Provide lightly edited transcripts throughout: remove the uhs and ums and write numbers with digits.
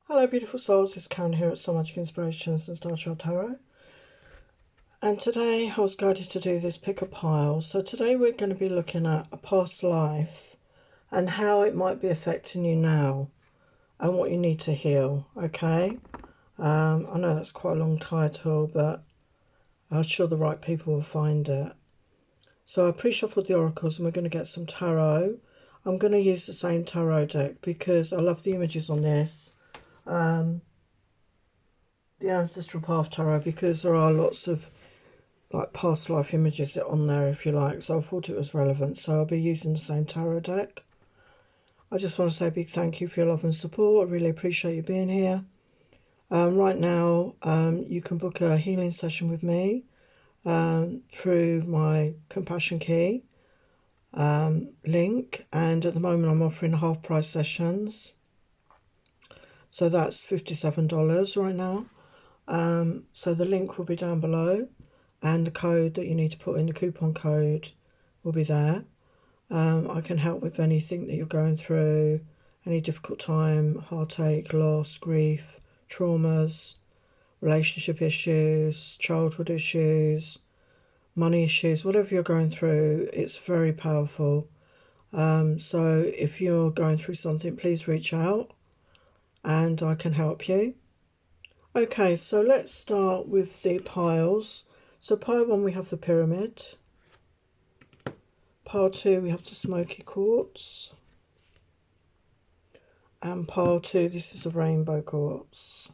Hello beautiful souls, it's Karen here at Soul Magic Inspirations and Star Chart Tarot. And today I was guided to do this pick a pile. So today we're going to be looking at a past life and how it might be affecting you now and what you need to heal, okay? I know that's quite a long title, but I'm sure the right people will find it. So I pre-shuffled the oracles and we're going to get some tarot. I'm going to use the same tarot deck because I love the images on this. The Ancestral Path Tarot, because there are lots of like past life images on there if you like, so I thought it was relevant, so I'll be using the same tarot deck. I just want to say a big thank you for your love and support. I really appreciate you being here. Right now you can book a healing session with me through my Compassion Key link, and at the moment I'm offering half price sessions, so that's $57 right now. So the link will be down below, and the code that you need to put in, the coupon code, will be there. I can help with anything that you're going through, any difficult time, heartache, loss, grief, traumas, relationship issues, childhood issues, money issues, whatever you're going through. It's very powerful. So if you're going through something, please reach out and I can help you. Okay, so let's start with the piles. So pile 1 we have the pyramid. Pile 2 we have the smoky quartz. And pile 2, this is a rainbow quartz.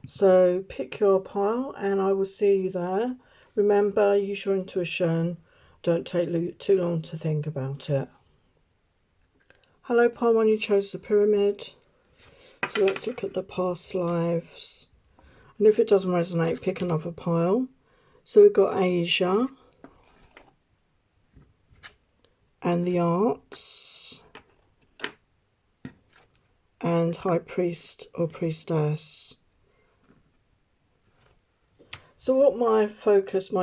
So pick your pile and I will see you there. Remember, use your intuition. Don't take too long to think about it. Hello pile 1, you chose the pyramid. So let's look at the past lives. And if it doesn't resonate, pick another pile. So we've got Asia and the arts and High Priest or Priestess. So what my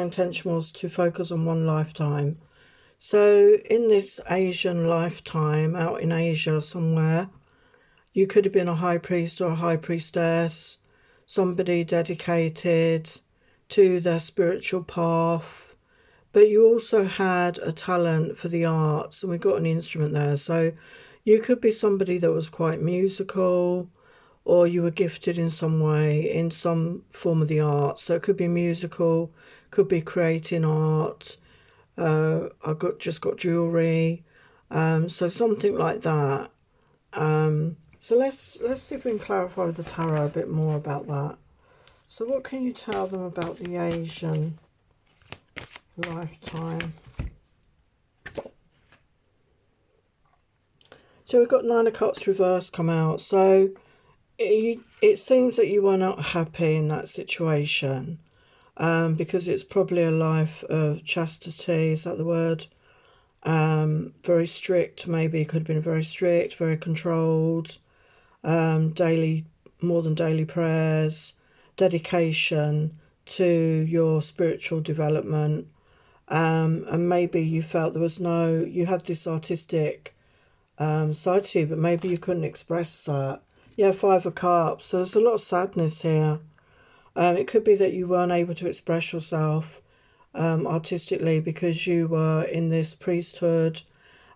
intention was to focus on one lifetime. So in this Asian lifetime, out in Asia somewhere, you could have been a high priest or a high priestess, somebody dedicated to their spiritual path, but you also had a talent for the arts, and we've got an instrument there. So you could be somebody that was quite musical, or you were gifted in some way, in some form of the arts. So it could be musical, could be creating art. I just got jewelry, so something like that. So let's see if we can clarify with the tarot a bit more about that. So what can you tell them about the Asian lifetime? So we've got 9 of Cups reversed come out. So it seems that you are not happy in that situation, because it's probably a life of chastity. Is that the word? Very strict, maybe. Could have been very strict, very controlled. Daily, more than daily prayers, dedication to your spiritual development, and maybe you felt there was you had this artistic side to you, but maybe you couldn't express that. Yeah, 5 of Cups, so there's a lot of sadness here. It could be that you weren't able to express yourself artistically because you were in this priesthood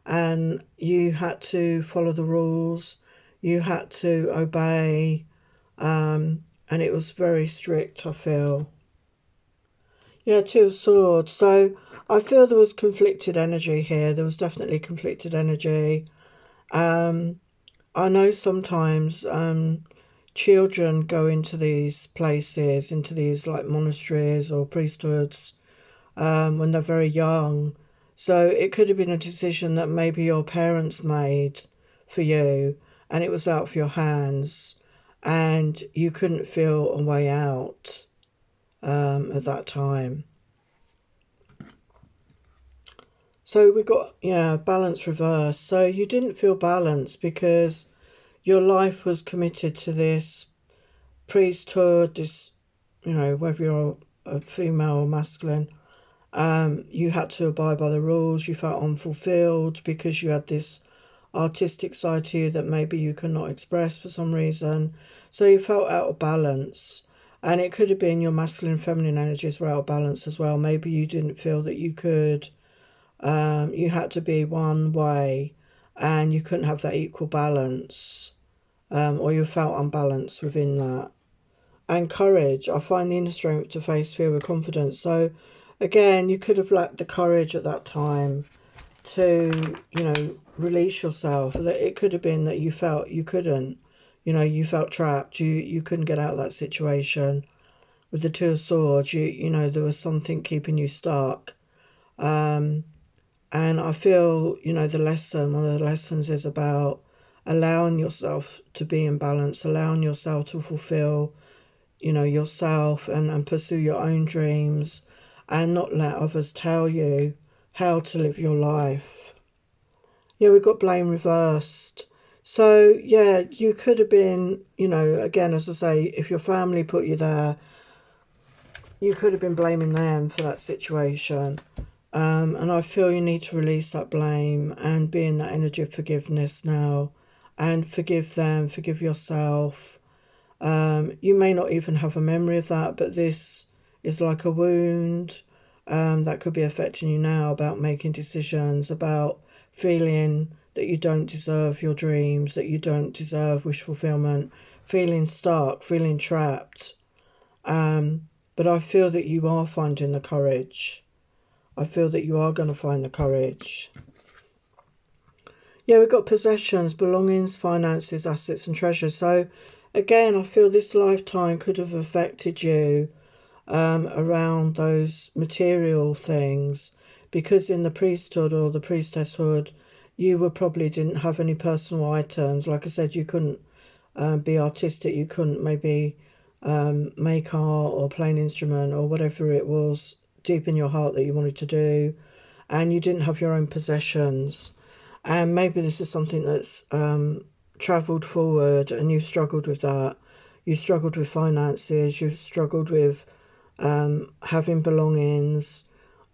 and you had to follow the rules, you had to obey, and it was very strict, I feel. Yeah, 2 of Swords. So I feel there was conflicted energy here. There was definitely conflicted energy. I know sometimes children go into these places, into these like monasteries or priesthoods, when they're very young. So it could have been a decision that maybe your parents made for you and it was out of your hands and you couldn't feel a way out at that time. So we got, yeah, balance reverse. So you didn't feel balanced because your life was committed to this priesthood, this, whether you're a female or masculine. You had to abide by the rules. You felt unfulfilled because you had this artistic side to you that maybe you could not express for some reason. So you felt out of balance. And it could have been your masculine and feminine energies were out of balance as well. Maybe you didn't feel that you could, you had to be one way and you couldn't have that equal balance, or you felt unbalanced within that. And courage, I find the inner strength to face fear with confidence. So again, you could have lacked the courage at that time to, release yourself. That it could have been that you felt you couldn't, you felt trapped. You couldn't get out of that situation. With the Two of Swords, there was something keeping you stuck. And I feel, one of the lessons is about allowing yourself to be in balance, allowing yourself to fulfill, yourself and pursue your own dreams and not let others tell you how to live your life. Yeah, we've got blame reversed. So, yeah, you could have been, again, as I say, if your family put you there, you could have been blaming them for that situation. And I feel you need to release that blame and be in that energy of forgiveness now and forgive them, forgive yourself. You may not even have a memory of that, but this is like a wound that could be affecting you now about making decisions, about feeling that you don't deserve your dreams, that you don't deserve wish fulfillment, feeling stuck, feeling trapped. But I feel that you are finding the courage. I feel that you are going to find the courage. Yeah, we've got possessions, belongings, finances, assets and treasures. So again, I feel this lifetime could have affected you around those material things, because in the priesthood or the priestesshood, you probably didn't have any personal items. Like I said, you couldn't be artistic. You couldn't maybe make art or play an instrument or whatever it was deep in your heart that you wanted to do, and you didn't have your own possessions. And maybe this is something that's travelled forward and you've struggled with that. You struggled with finances, you've struggled with having belongings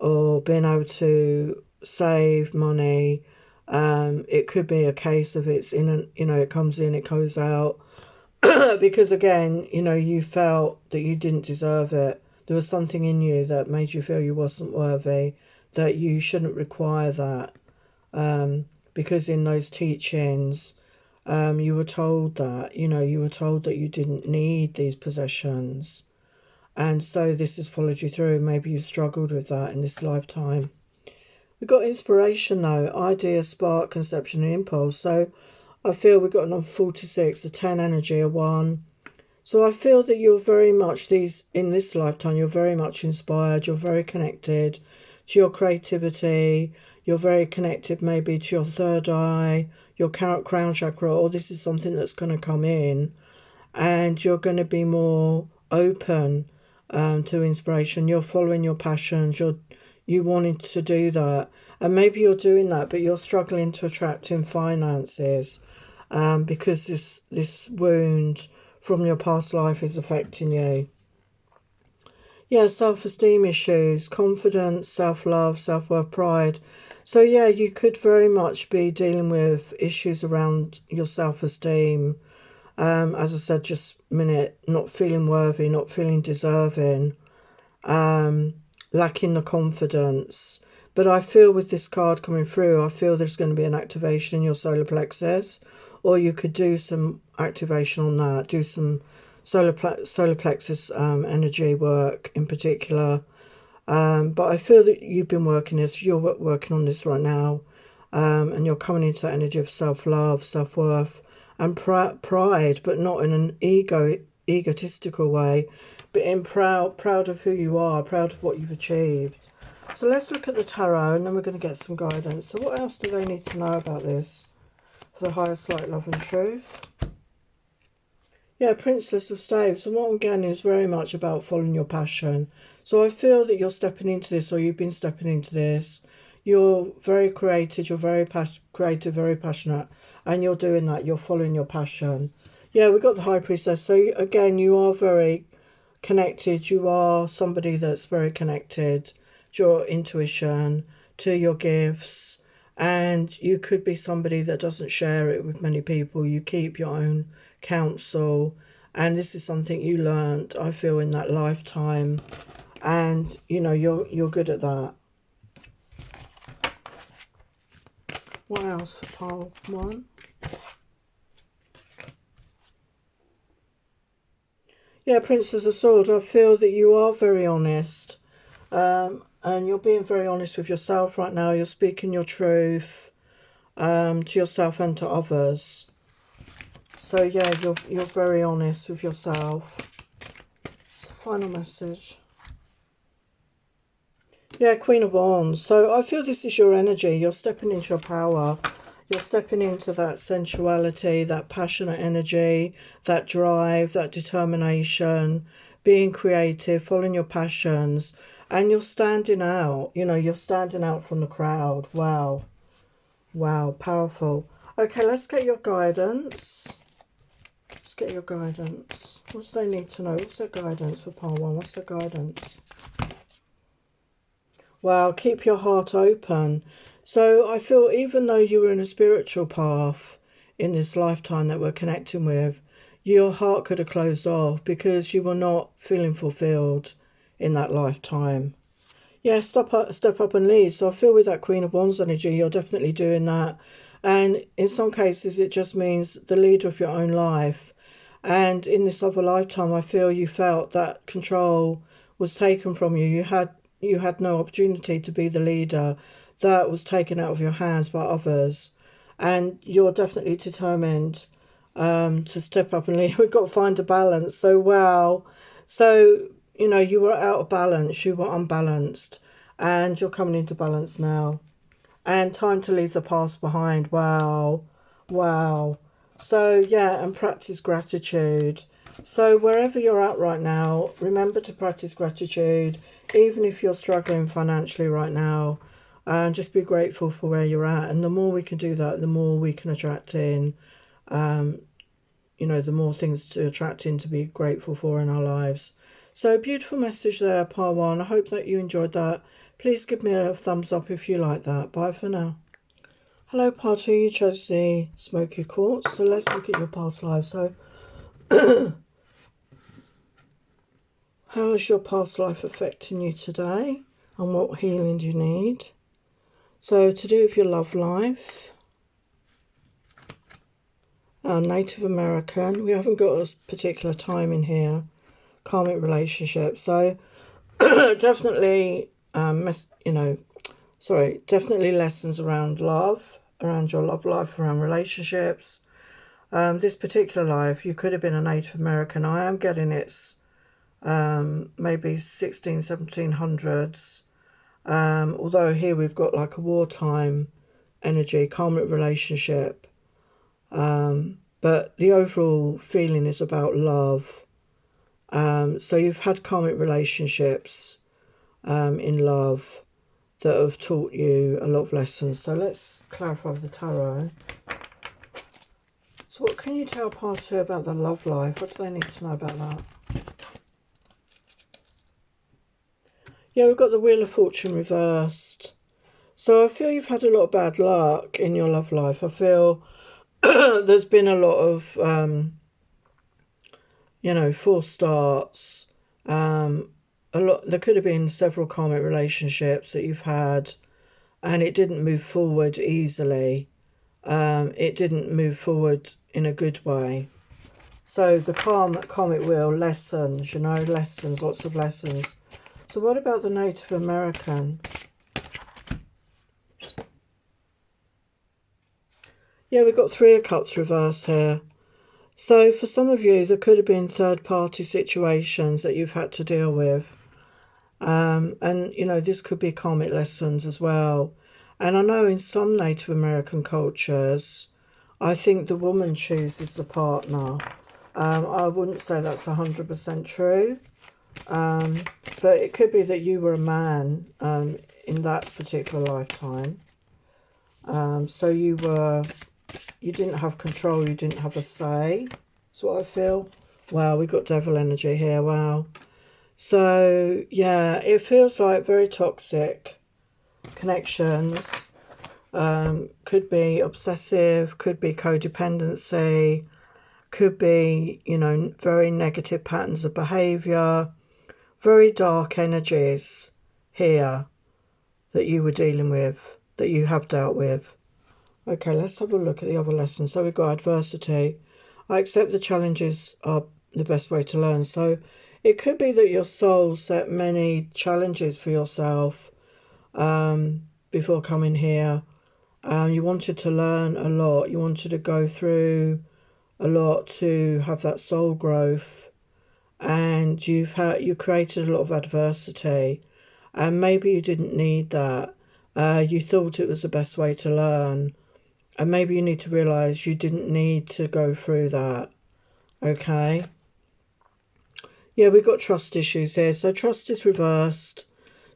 or being able to save money. It could be a case of it's in an, it comes in, it goes out. Because again, you felt that you didn't deserve it. There was something in you that made you feel you wasn't worthy, that you shouldn't require that. Because in those teachings, you were told that, you were told that you didn't need these possessions. And so this has followed you through. Maybe you've struggled with that in this lifetime. We've got inspiration though, idea, spark, conception and impulse. So I feel we've got another 46, a 10 energy, a 1. So I feel that you're very much in this lifetime, you're very much inspired, you're very connected to your creativity, you're very connected maybe to your third eye, your crown chakra, or this is something that's going to come in and you're going to be more open to inspiration. You're following your passions, you wanted to do that. And maybe you're doing that, but you're struggling to attract in finances because this wound from your past life is affecting you. Yeah, self-esteem issues, confidence, self-love, self-worth, pride. So yeah, you could very much be dealing with issues around your self-esteem. As I said just a minute, not feeling worthy, not feeling deserving, lacking the confidence. But I feel with this card coming through, I feel there's going to be an activation in your solar plexus, or you could do some activation on that, do some solar plexus energy work in particular. But I feel that you've been working this, you're working on this right now, and you're coming into that energy of self-love, self-worth and pride, but not in an egotistical way, but in proud of who you are, proud of what you've achieved. So let's look at the tarot and then we're going to get some guidance. So what else do they need to know about this for the highest light, love and truth? Yeah, Princess of Staves. So what I'm getting is very much about following your passion. So I feel that you're stepping into this, or you've been stepping into this. You're very creative, you're very creative, very passionate, and you're doing that. You're following your passion. Yeah, we've got the High Priestess. So again, you are very connected. You are somebody that's very connected to your intuition, to your gifts, And you could be somebody that doesn't share it with many people. You keep your own counsel, and this is something you learned, I feel, in that lifetime, and you know you're good at that. What else for pile 1? Yeah, Princess of Swords. I feel that you are very honest, and you're being very honest with yourself right now. You're speaking your truth to yourself and to others. So yeah, you're very honest with yourself. It's the final message. Yeah, Queen of Wands. So I feel this is your energy. You're stepping into your power. You're stepping into that sensuality, that passionate energy, that drive, that determination, being creative, following your passions. And you're standing out. You know, you're standing out from the crowd. Wow. Wow, powerful. Okay, let's get your guidance. Let's get your guidance. What do they need to know? What's their guidance for pile 1? What's their guidance? Wow, keep your heart open. So I feel even though you were in a spiritual path in this lifetime that we're connecting with, your heart could have closed off because you were not feeling fulfilled in that lifetime. Yeah, step up and lead. So I feel with that Queen of Wands energy, you're definitely doing that. And in some cases, it just means the leader of your own life. And in this other lifetime, I feel you felt that control was taken from you. You had no opportunity to be the leader. That was taken out of your hands by others. And you're definitely determined to step up and lead. We've got to find a balance. So, wow. So, you know, you were out of balance. You were unbalanced. And you're coming into balance now. And time to leave the past behind. Wow. Wow. So, yeah, and practice gratitude. So wherever you're at right now, remember to practice gratitude, even if you're struggling financially right now, and just be grateful for where you're at. And the more we can do that, the more we can attract in, you know, the more things to attract in to be grateful for in our lives. So beautiful message there, pile 1. I hope that you enjoyed that. Please give me a thumbs up if you like that. Bye for now. Hello, pile 2. You chose the smoky quartz. So let's look at your past life. So how is your past life affecting you today? And what healing do you need? So to do with your love life, Native American, we haven't got a particular time in here, karmic relationship. So definitely, definitely lessons around love, around your love life, around relationships. This particular life, you could have been a Native American. I am getting it's maybe 1700s. Although here we've got like a wartime energy, karmic relationship. But the overall feeling is about love. So you've had karmic relationships in love that have taught you a lot of lessons. So let's clarify the tarot. So what can you tell part 2 about the love life? What do they need to know about that? Yeah, we've got the Wheel of Fortune reversed. So I feel you've had a lot of bad luck in your love life. I feel there's been a lot of, false starts. There could have been several karmic relationships that you've had, and it didn't move forward easily. It didn't move forward in a good way. So the karmic wheel, lessons, lessons, lots of lessons. So what about the Native American? Yeah, we've got 3 of Cups reversed here. So for some of you, there could have been third-party situations that you've had to deal with. And, this could be karmic lessons as well. And I know in some Native American cultures, I think the woman chooses the partner. I wouldn't say that's 100% true. But it could be that you were a man in that particular lifetime. So you didn't have control, you didn't have a say. That's what I feel. Wow, we got devil energy here. Wow. So yeah, it feels like very toxic connections. Could be obsessive, could be codependency, could be, very negative patterns of behaviour, very dark energies here that you were dealing with, that you have dealt with. Okay, let's have a look at the other lessons. So we've got adversity. I accept the challenges are the best way to learn. So it could be that your soul set many challenges for yourself before coming here. You wanted to learn a lot. You wanted to go through a lot to have that soul growth, and you created a lot of adversity, and maybe you didn't need that. You thought it was the best way to learn, and maybe you need to realize you didn't need to go through that. Okay. Yeah, we've got trust issues here. So trust is reversed.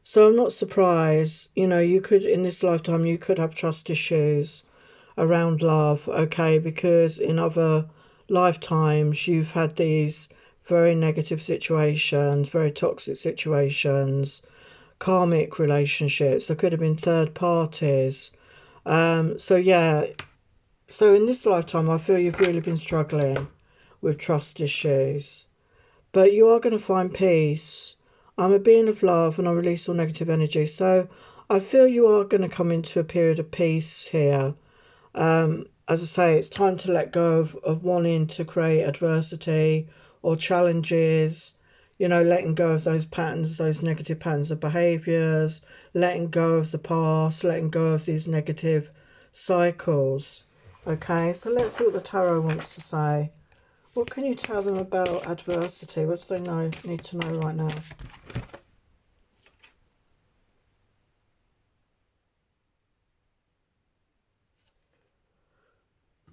So I'm not surprised. You could, in this lifetime, you could have trust issues around love, okay? Because in other lifetimes, you've had these very negative situations, very toxic situations, karmic relationships. There could have been third parties. So yeah, so in this lifetime, I feel you've really been struggling with trust issues. But you are going to find peace. I'm a being of love and I release all negative energy. So I feel you are going to come into a period of peace here. As I say, it's time to let go of wanting to create adversity or challenges, letting go of those patterns, those negative patterns of behaviours, letting go of the past, letting go of these negative cycles. Okay, so let's see what the tarot wants to say. What can you tell them about adversity? What do they need to know right now?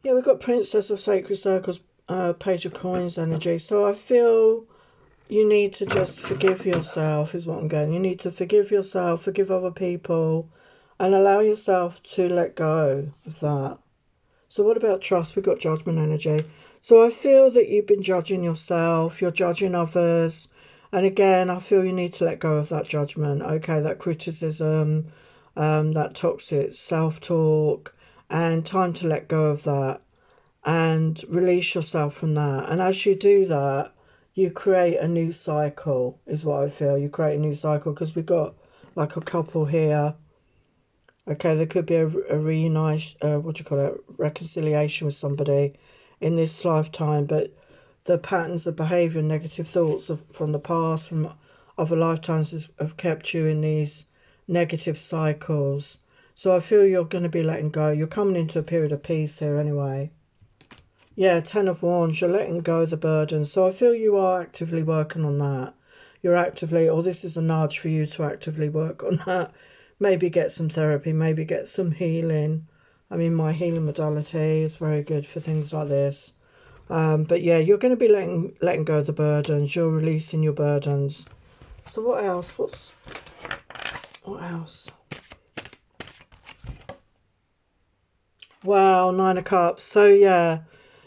Yeah, we've got Princess of Sacred Circles, Page of Coins energy. So I feel you need to just forgive yourself is what I'm getting. You need to forgive yourself, forgive other people, and allow yourself to let go of that. So what about trust? We've got Judgment energy. So I feel that you've been judging yourself, you're judging others. And again, I feel you need to let go of that judgment. Okay, that criticism, that toxic self-talk, and time to let go of that and release yourself from that. And as you do that, you create a new cycle, is what I feel. You create a new cycle because we've got like a couple here. Okay, there could be a reunite, reconciliation with somebody in this lifetime, but the patterns of behaviour, negative thoughts from the past, from other lifetimes, have kept you in these negative cycles. So I feel you're going to be letting go. You're coming into a period of peace here anyway. Yeah, Ten of Wands, you're letting go of the burden. So I feel you are actively working on that. You're actively, or this is a nudge for you to actively work on that. Maybe get some therapy, maybe get some healing. I mean, my healing modality is very good for things like this. But yeah, you're going to be letting go of the burdens. You're releasing your burdens. So what else? What else? Wow, Nine of Cups. So yeah,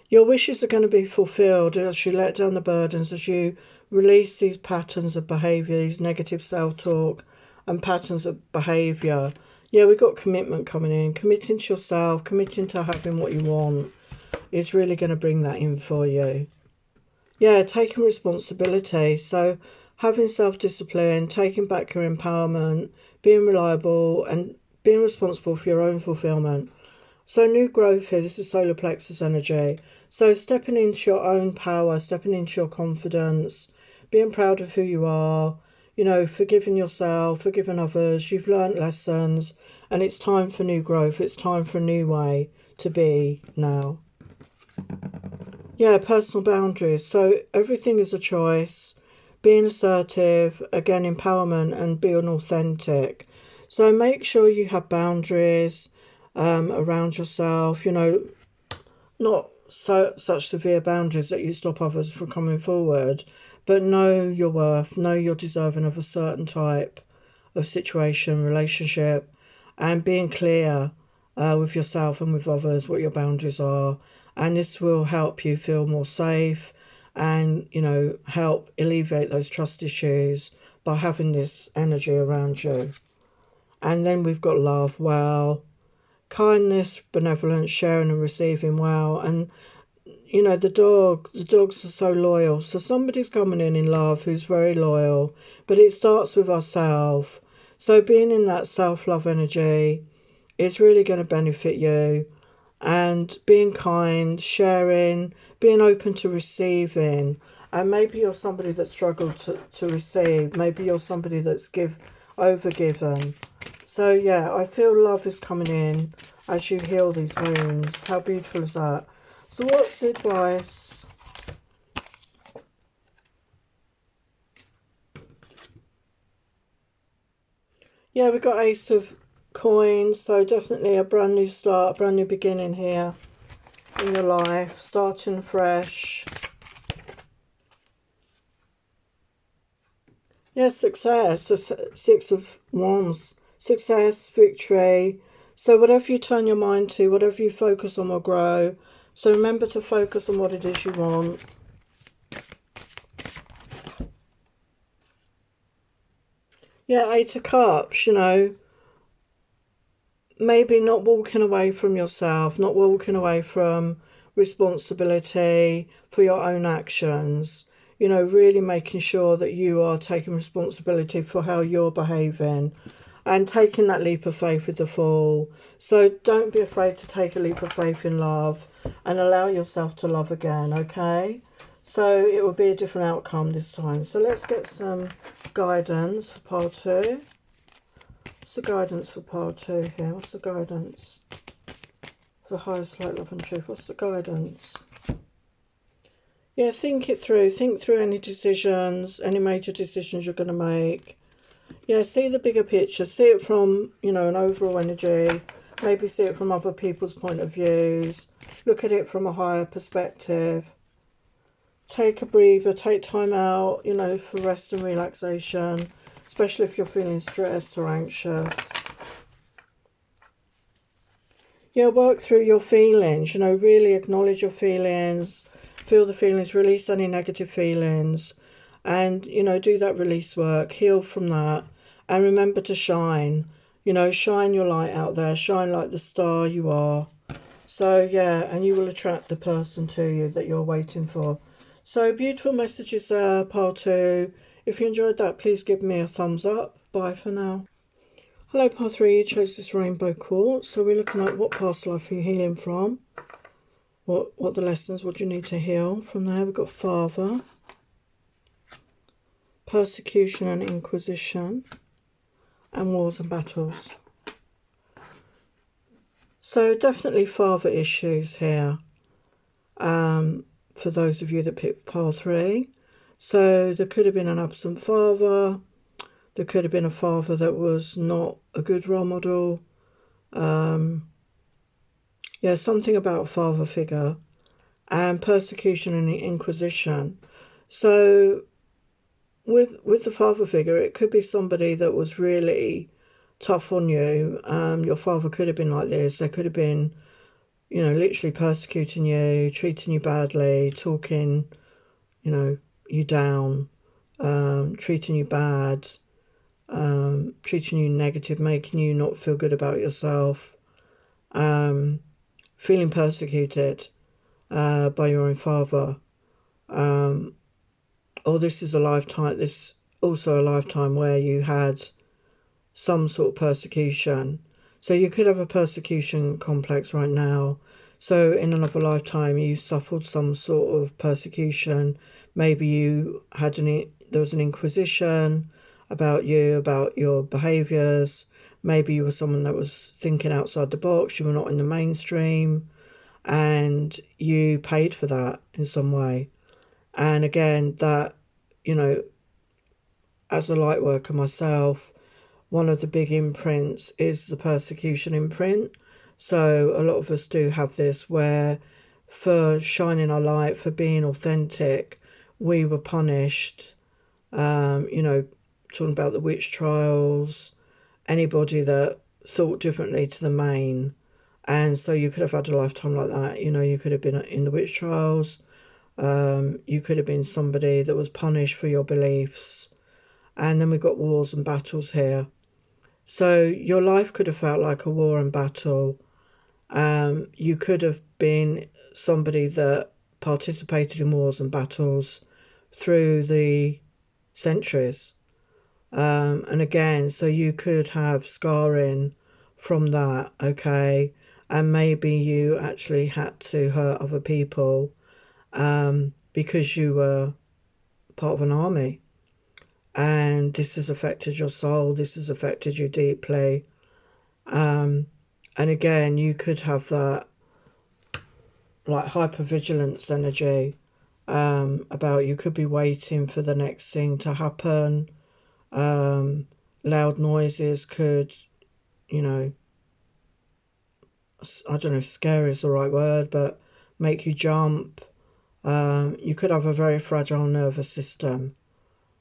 your wishes are going to be fulfilled as you let down the burdens, as you release these patterns of behaviour, these negative self-talk and patterns of behaviour. Yeah, we've got commitment coming in. Committing to yourself, committing to having what you want is really going to bring that in for you. Yeah, taking responsibility. So having self-discipline, taking back your empowerment, being reliable and being responsible for your own fulfillment. So new growth here, this is solar plexus energy. So stepping into your own power, stepping into your confidence, being proud of who you are, forgiving yourself, forgiving others. You've learnt lessons and it's time for new growth. It's time for a new way to be now. Yeah, personal boundaries. So everything is a choice. Being assertive, again, empowerment and being authentic. So make sure you have boundaries around yourself, not such severe boundaries that you stop others from coming forward, but know your worth, know you're deserving of a certain type of situation, relationship, and being clear with yourself and with others what your boundaries are. And this will help you feel more safe and, help alleviate those trust issues by having this energy around you. And then we've got love. Wow. kindness, benevolence, sharing and receiving well. And you know, the dogs are so loyal. So somebody's coming in love who's very loyal, but it starts with ourselves. So being in that self-love energy is really going to benefit you. And being kind, sharing, being open to receiving. And maybe you're somebody that struggled to receive. Maybe you're somebody that's overgiven. So yeah, I feel love is coming in as you heal these wounds. How beautiful is that? So what's the advice? Yeah, we've got Ace of Coins, so definitely a brand new start, brand new beginning here in your life, starting fresh. Yeah, success, the Six of Wands, success, victory. So whatever you turn your mind to, whatever you focus on will grow. So remember to focus on what it is you want. Yeah, Eight of Cups, you know, maybe not walking away from yourself, not walking away from responsibility for your own actions. You know, really making sure that you are taking responsibility for how you're behaving and taking that leap of faith with the Fool. So don't be afraid to take a leap of faith in love and allow yourself to love again, okay? So it will be a different outcome this time. So let's get some guidance for pile 2. What's the guidance for pile 2 here? What's the guidance for the highest light, love and truth? What's the guidance? Yeah, think it through. Think through any decisions, any major decisions you're going to make. Yeah, see the bigger picture. See it from, you know, an overall energy. Maybe see it from other people's point of views. Look at it from a higher perspective. Take a breather. Take time out, you know, for rest and relaxation. Especially if you're feeling stressed or anxious. Yeah, work through your feelings. You know, really acknowledge your feelings. Feel the feelings. Release any negative feelings. And, you know, do that release work. Heal from that. And remember to shine. You know, shine your light out there. Shine like the star you are. So, yeah, and you will attract the person to you that you're waiting for. So, beautiful messages there, pile 2. If you enjoyed that, please give me a thumbs up. Bye for now. Hello, pile 3. You chose this rainbow quartz. So, we're looking at what past life are you healing from? What the lessons, what do you need to heal from there? We've got Father, persecution and inquisition, and wars and battles. So definitely father issues here for those of you that picked pile 3. So there could have been an absent father. There could have been a father that was not a good role model. Yeah, something about a father figure. And persecution and inquisition. So with the father figure, it could be somebody that was really tough on you. Your father could have been like this. They could have been, you know, literally persecuting you, treating you badly, talking, you know, you down, treating you bad, treating you negative, making you not feel good about yourself, feeling persecuted by your own father. Or this is a lifetime, this also a lifetime where you had some sort of persecution. So you could have a persecution complex right now. So in another lifetime, you suffered some sort of persecution. Maybe you had there was an inquisition about you, about your behaviours. Maybe you were someone that was thinking outside the box. You were not in the mainstream, and you paid for that in some way. And again, that, you know, as a light worker myself, one of the big imprints is the persecution imprint. So a lot of us do have this where for shining our light, for being authentic, we were punished. You know, talking about the witch trials, anybody that thought differently to the main. And so you could have had a lifetime like that. You know, you could have been in the witch trials. You could have been somebody that was punished for your beliefs. And then we've got wars and battles here. So your life could have felt like a war and battle. You could have been somebody that participated in wars and battles through the centuries. And again, so you could have scarring from that, okay? And maybe you actually had to hurt other people because you were part of an army. And this has affected your soul, this has affected you deeply. And again, you could have that like hypervigilance energy about you could be waiting for the next thing to happen. Loud noises could, you know, I don't know if scary is the right word, but make you jump. You could have a very fragile nervous system.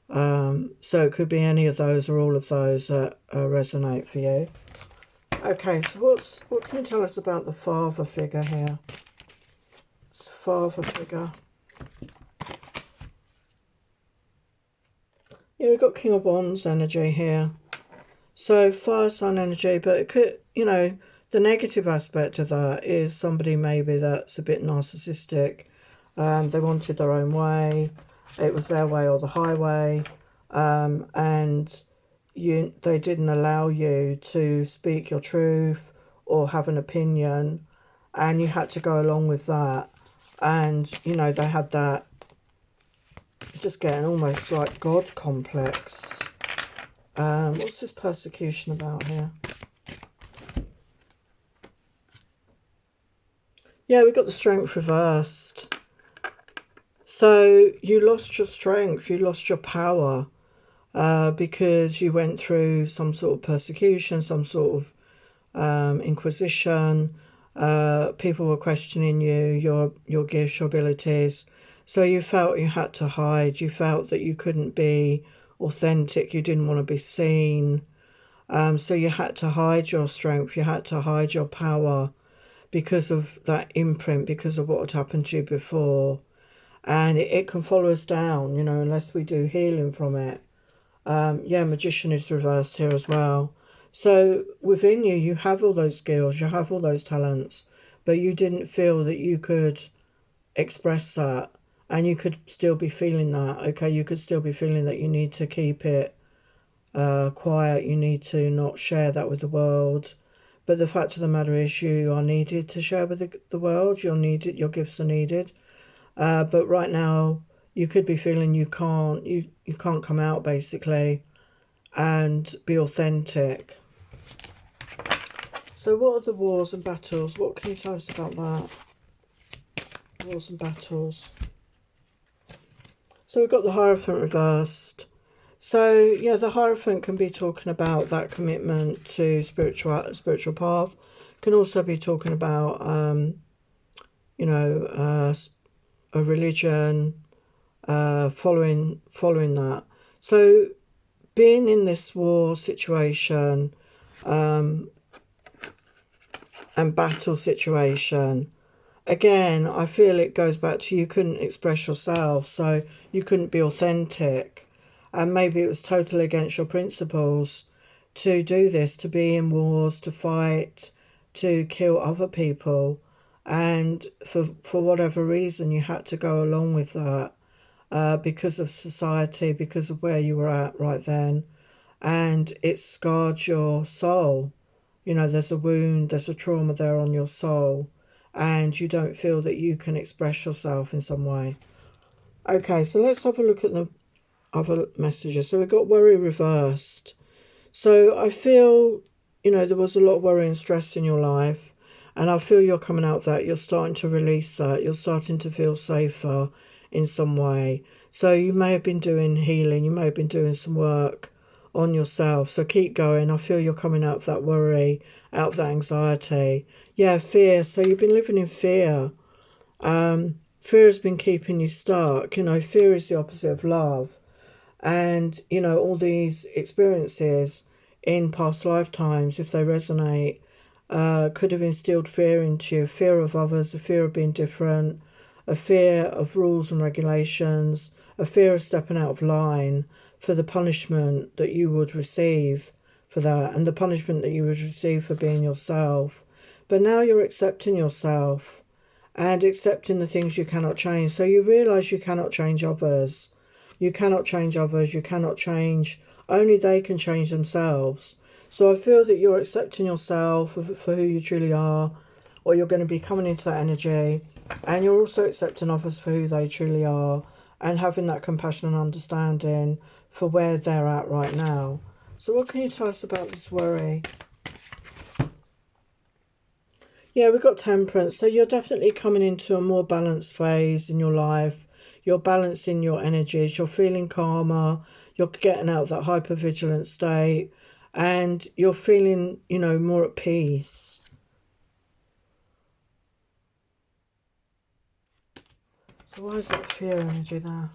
So it could be any of those or all of those that resonate for you. Okay, so what can you tell us about the father figure here? It's the father figure. Yeah, we've got King of Wands energy here. So fire sign energy, but it could, you know, the negative aspect of that is somebody maybe that's a bit narcissistic. They wanted their own way. It was their way or the highway. And they didn't allow you to speak your truth or have an opinion. And you had to go along with that. And, you know, they had that just getting almost like God complex. What's this persecution about here? Yeah, we've got the strength reversed. So you lost your strength, you lost your power because you went through some sort of persecution, some sort of inquisition. People were questioning you, your gifts, your abilities. So you felt you had to hide. You felt that you couldn't be authentic. You didn't want to be seen. So you had to hide your strength. You had to hide your power because of that imprint, because of what had happened to you before. And it can follow us down, you know, unless we do healing from it. Yeah, Magician is reversed here as well. So within you, you have all those skills, you have all those talents, but you didn't feel that you could express that. And you could still be feeling that, okay? You could still be feeling that you need to keep it quiet. You need to not share that with the world. But the fact of the matter is you are needed to share with the world. You're needed, your gifts are needed. But right now, you could be feeling you can't come out, basically, and be authentic. So what are the wars and battles? What can you tell us about that? Wars and battles. So we've got the Hierophant reversed. So yeah, the Hierophant can be talking about that commitment to spiritual path. Can also be talking about you know, a religion, following that. So being in this war situation and battle situation, again, I feel it goes back to you couldn't express yourself, so you couldn't be authentic. And maybe it was totally against your principles to do this, to be in wars, to fight, to kill other people. And for whatever reason, you had to go along with that because of society, because of where you were at right then. And it scarred your soul. You know, there's a wound, there's a trauma there on your soul. And you don't feel that you can express yourself in some way. Okay, so let's have a look at the other messages. So we've got worry reversed. So I feel, you know, there was a lot of worry and stress in your life. And I feel you're coming out of that. You're starting to release that. You're starting to feel safer in some way. So you may have been doing healing. You may have been doing some work on yourself. So keep going. I feel you're coming out of that worry, out of that anxiety. Yeah, fear. So you've been living in fear. Fear has been keeping you stuck. You know, fear is the opposite of love. And, you know, all these experiences in past lifetimes, if they resonate, could have instilled fear into you. Fear of others, a fear of being different, a fear of rules and regulations, a fear of stepping out of line for the punishment that you would receive for that, and the punishment that you would receive for being yourself. But now you're accepting yourself and accepting the things you cannot change. So you realize you cannot change others. You cannot change others. You cannot change. Only they can change themselves. So I feel that you're accepting yourself for who you truly are, or you're going to be coming into that energy. And you're also accepting others for who they truly are and having that compassion and understanding for where they're at right now. So what can you tell us about this worry? Yeah, we've got temperance. So you're definitely coming into a more balanced phase in your life. You're balancing your energies. You're feeling calmer. You're getting out of that hypervigilant state. And you're feeling, you know, more at peace. So why is that fear energy there?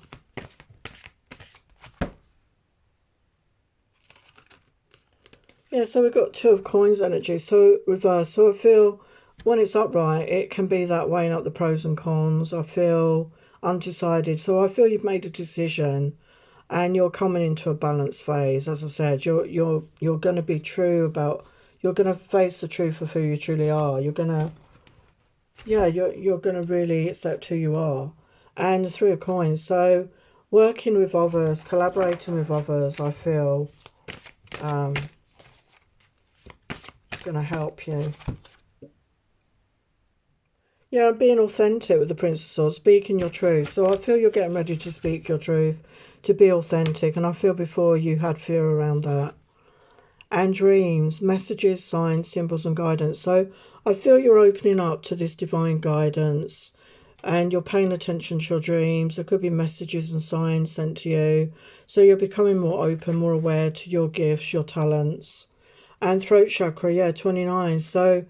Yeah, so we've got Two of Coins energy. So reverse. So I feel when it's upright, it can be that weighing up the pros and cons. I feel undecided. So I feel you've made a decision and you're coming into a balanced phase. As I said, you're going to be true about, you're going to face the truth of who you truly are. You're going to, yeah, you're going to really accept who you are. And the Three of Coins. So working with others, collaborating with others, I feel going to help you. Yeah, and being authentic with the Prince of Swords, speaking your truth. So I feel you're getting ready to speak your truth, to be authentic. And I feel before you had fear around that. And dreams, messages, signs, symbols and guidance. So I feel you're opening up to this divine guidance and you're paying attention to your dreams. There could be messages and signs sent to you. So you're becoming more open, more aware to your gifts, your talents. And throat chakra, yeah, 29. So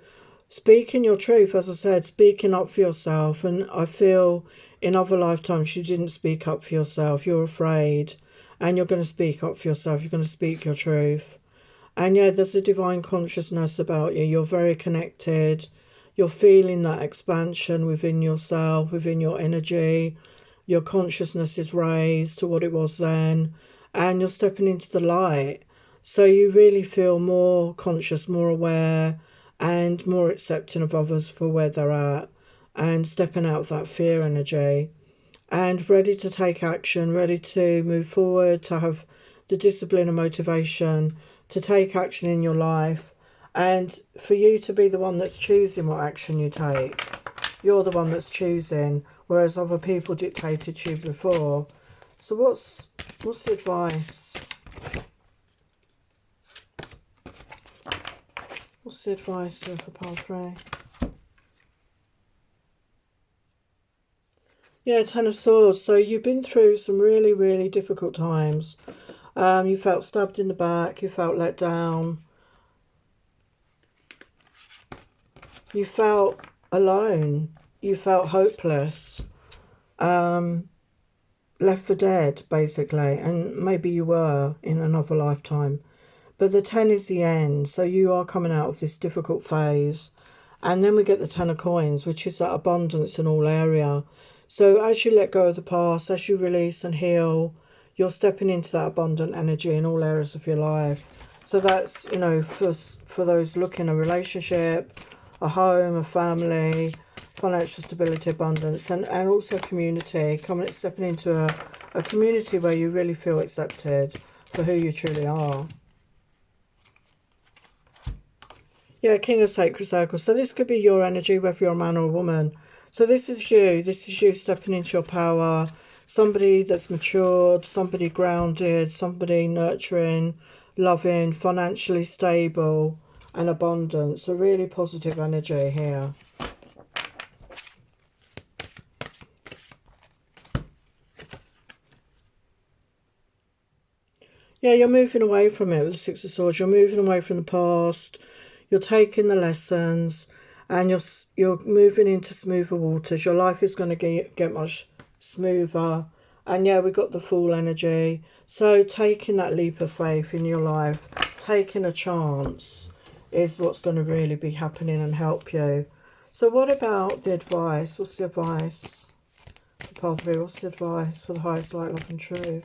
speaking your truth, as I said, speaking up for yourself. And I feel in other lifetimes you didn't speak up for yourself. You're afraid. And you're going to speak up for yourself. You're going to speak your truth. And yeah, there's a divine consciousness about you. You're very connected. You're feeling that expansion within yourself, within your energy. Your consciousness is raised to what it was then. And you're stepping into the light. So you really feel more conscious, more aware, and more accepting of others for where they're at. And stepping out of that fear energy. And ready to take action, ready to move forward, to have the discipline and motivation to take action in your life, and for you to be the one that's choosing what action you take. You're the one that's choosing, whereas other people dictated to you before. So what's the advice? What's the advice here for pile 3? Yeah, Ten of Swords. So you've been through some really, really difficult times. You felt stabbed in the back. You felt let down. You felt alone. You felt hopeless. Left for dead, basically. And maybe you were in another lifetime. But the 10 is the end. So you are coming out of this difficult phase. And then we get the 10 of Coins, which is that abundance in all area. So as you let go of the past, as you release and heal, you're stepping into that abundant energy in all areas of your life. So that's, you know, for those looking a relationship, a home, a family, financial stability, abundance, and also community. Stepping into a community where you really feel accepted for who you truly are. Yeah, King of Sacred Circles. So this could be your energy, whether you're a man or a woman. So this is you. This is you stepping into your power. Somebody that's matured, somebody grounded, somebody nurturing, loving, financially stable and abundant. So really positive energy here. Yeah, you're moving away from it with the Six of Swords. You're moving away from the past. You're taking the lessons and you're moving into smoother waters. Your life is going to get much smoother. And yeah, we got the Fool energy. So taking that leap of faith in your life, taking a chance is what's going to really be happening and help you. So what about the advice? What's the advice for pile 3? What's the advice for the highest light, love and truth?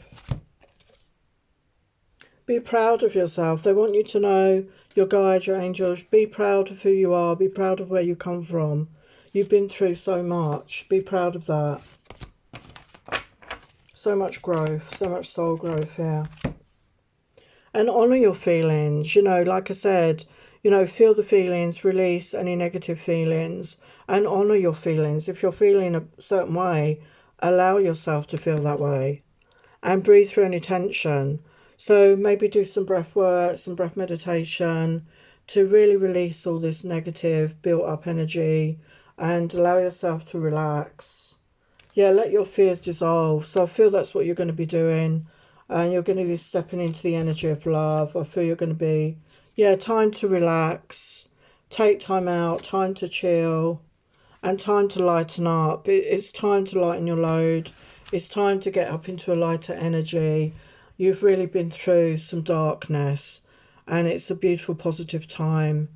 Be proud of yourself. They want you to know your guides, your angels. Be proud of who you are. Be proud of where you come from. You've been through so much. Be proud of that. So much growth, so much soul growth here. And honour your feelings. You know, like I said, you know, feel the feelings, release any negative feelings, and honour your feelings. If you're feeling a certain way, allow yourself to feel that way. And breathe through any tension. So maybe do some breath work, some breath meditation to really release all this negative built up energy and allow yourself to relax. Yeah, let your fears dissolve. So I feel that's what you're going to be doing. And you're going to be stepping into the energy of love. I feel you're going to be, yeah, time to relax. Take time out, time to chill, and time to lighten up. It's time to lighten your load. It's time to get up into a lighter energy. You've really been through some darkness. And it's a beautiful, positive time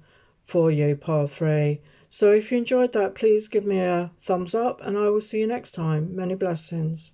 for you, pile 3. So if you enjoyed that, please give me a thumbs up and I will see you next time. Many blessings.